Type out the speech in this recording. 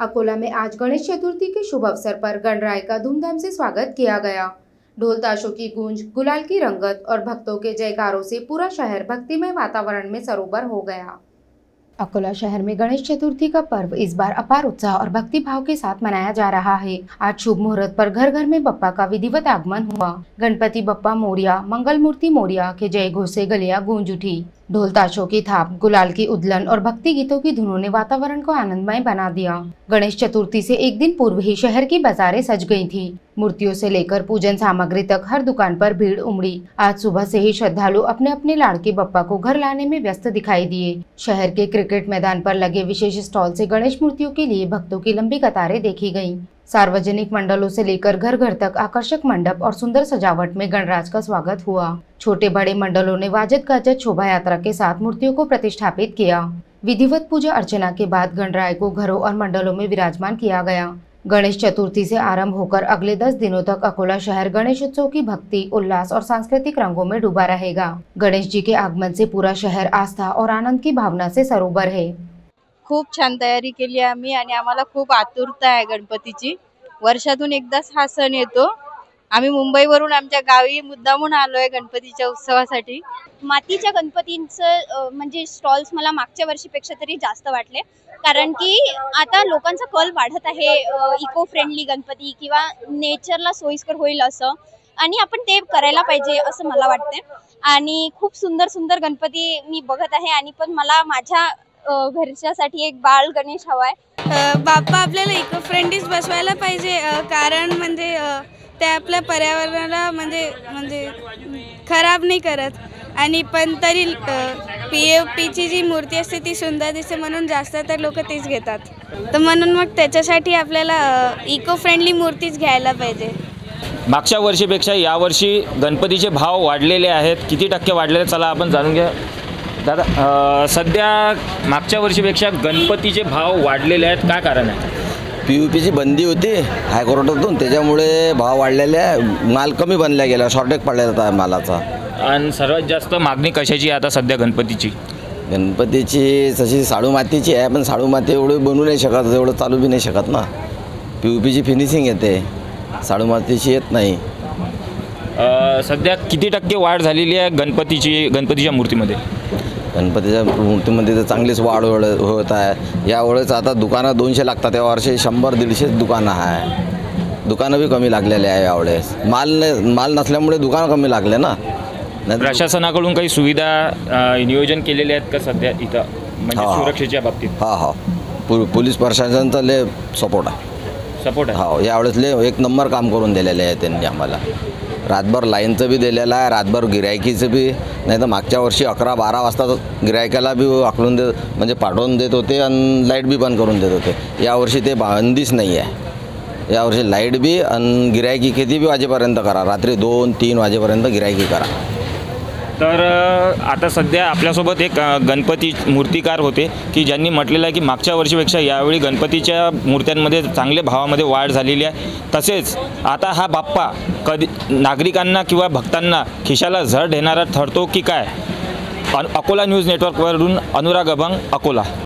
अकोला में आज गणेश चतुर्थी के शुभ अवसर पर गणराय का धूमधाम से स्वागत किया गया। ढोल ताशों की गूंज, गुलाल की रंगत और भक्तों के जयकारों से पूरा शहर भक्तिमय वातावरण में सरोवर हो गया। अकोला शहर में गणेश चतुर्थी का पर्व इस बार अपार उत्साह और भक्ति भाव के साथ मनाया जा रहा है। आज शुभ मुहूर्त पर घर घर में बप्पा का विधिवत आगमन हुआ। गणपति बप्पा मोरिया, मंगल मूर्ति मोरिया के जय घोष से गलियां गूंज उठी। ढोल ताशों की थाप, गुलाल की उदलन और भक्ति गीतों की धुनों ने वातावरण को आनंदमय बना दिया। गणेश चतुर्थी से एक दिन पूर्व ही शहर की बाजारें सज गई थी। मूर्तियों से लेकर पूजन सामग्री तक हर दुकान पर भीड़ उमड़ी। आज सुबह से ही श्रद्धालु अपने अपने लाड़के बप्पा को घर लाने में व्यस्त दिखाई दिए। शहर के क्रिकेट मैदान पर लगे विशेष स्टॉल से गणेश मूर्तियों के लिए भक्तों की लंबी कतारें देखी गयी। सार्वजनिक मंडलों से लेकर घर घर तक आकर्षक मंडप और सुंदर सजावट में गणराज का स्वागत हुआ। छोटे बड़े मंडलों ने वाजत गाजत शोभा यात्रा के साथ मूर्तियों को प्रतिष्ठापित किया। विधिवत पूजा अर्चना के बाद गणराय को घरों और मंडलों में विराजमान किया गया। गणेश चतुर्थी से आरंभ होकर अगले 10 दिनों तक अकोला शहर गणेश उत्सव की भक्ति, उल्लास और सांस्कृतिक रंगों में डूबा रहेगा। गणेश जी के आगमन से पूरा शहर आस्था और आनंद की भावना से सरोवर है। खूप छान तयारी केली आम्ही आणि आम्हाला खूप आतुरता आहे गणपतीची। वर्षातून एकदाच हा सण येतो। आम्ही मुंबईवरून आमच्या गावी मुद्दामून आलोय गणपतीच्या उत्सवासाठी। मातीच्या गणपतींचं म्हणजे स्टॉल्स मला मागच्या वर्षीपेक्षा तरी जास्त वाटले, कारण की आता लोकांचा कल वाढत आहे इको फ्रेंडली गणपती किंवा नेचरला सोयीस्कर होईल असं, आणि आपण ते करायला पाहिजे असं मला वाटते। आणि खूप सुंदर सुंदर गणपती मी बघत आहे आणि पण मला माझ्या घरच्यासाठी एक बाळ गणेश हवाय। बाप्पा आपल्याला इको फ्रेंडलीच बसवायला पाहिजे, कारण म्हणजे ते आपल्या पर्यावरणाला म्हणजे खराब नाही करत, आणि पण तरी POPची जी मूर्ती असते ती सुंदर दिसते म्हणून जास्त तर लोक तेच घेतात। तर म्हणून मग त्याच्यासाठी आपल्याला इको फ्रेंडली मूर्तीच घ्यायला पाहिजे। मागच्या वर्षीपेक्षा यावर्षी गणपतीचे भाव वाढलेले आहेत। किती टक्के वाढलेले चला आपण जाणून घ्या। दादा, सध्या मागच्या वर्षीपेक्षा गणपतीचे भाव वाढलेले आहेत, काय कारण आहे? POPची बंदी होती हायकोर्टातून, त्याच्यामुळे भाव वाढलेले आहे। माल कमी बनला गेला, शॉर्टेज पडलेला होता मालाचा। आणि सर्वात जास्त मागणी कशाची आहे आता सध्या गणपतीची? गणपतीची तशी साडू मातीची आहे, पण साडू माती एवढी बनवू नाही शकत, एवढं चालू बी नाही शकत ना। POPची फिनिशिंग येते, साडू मातीची येत नाही। सध्या किती टक्के वाढ झालेली आहे गणपतीच्या मूर्तीमध्ये? गणपतीच्या मूर्तीमध्ये तर चांगलीच वाढ होत आहे। यावेळेस आता दुकानं 200 लागतात, या वर्षी 100-150 दुकानं आहे। दुकानं बी कमी लागलेले आहे यावेळेस। माल नसल्यामुळे दुकानं कमी लागले ना। प्रशासनाकडून काही सुविधा नियोजन केलेले आहेत का सध्या इथं, म्हणजे सुरक्षेच्या बाबतीत? पोलीस प्रशासनाचा लय सपोर्ट आहे। यावेळेस लय एक नंबर काम करून दिलेले आहे त्यांनी आम्हाला। रातभर लाईनचं बी दिलेलं आहे, रातभर गिरायकीचं बी। नाही तर मागच्या वर्षी 11-12 वाजता गिरायकाला बी आखलून म्हणजे पाठवून देत होते आणि लाईट बी बंद करून देत होते। यावर्षी ते बंदीच नाही आहे। यावर्षी लाईट बी आणि गिरायकी किती बी वाजेपर्यंत करा, रात्री 2-3 वाजेपर्यंत गिरायकी करा। तर आता सध्या आपल्यासोबत एक गणपती मूर्तिकार होते की ज्यांनी म्हटलेलं आहे की मागच्या वर्षीपेक्षा यावेळी गणपतीच्या मूर्त्यांमध्ये चांगल्या भावामध्ये वाढ झालेली आहे। तसेच आता हा बाप्पा कधी नागरिकांना किंवा भक्तांना खिशाला झळ देणारा ठरतो की काय? अकोला न्यूज नेटवर्कवरून अनुराग अभंग, अकोला।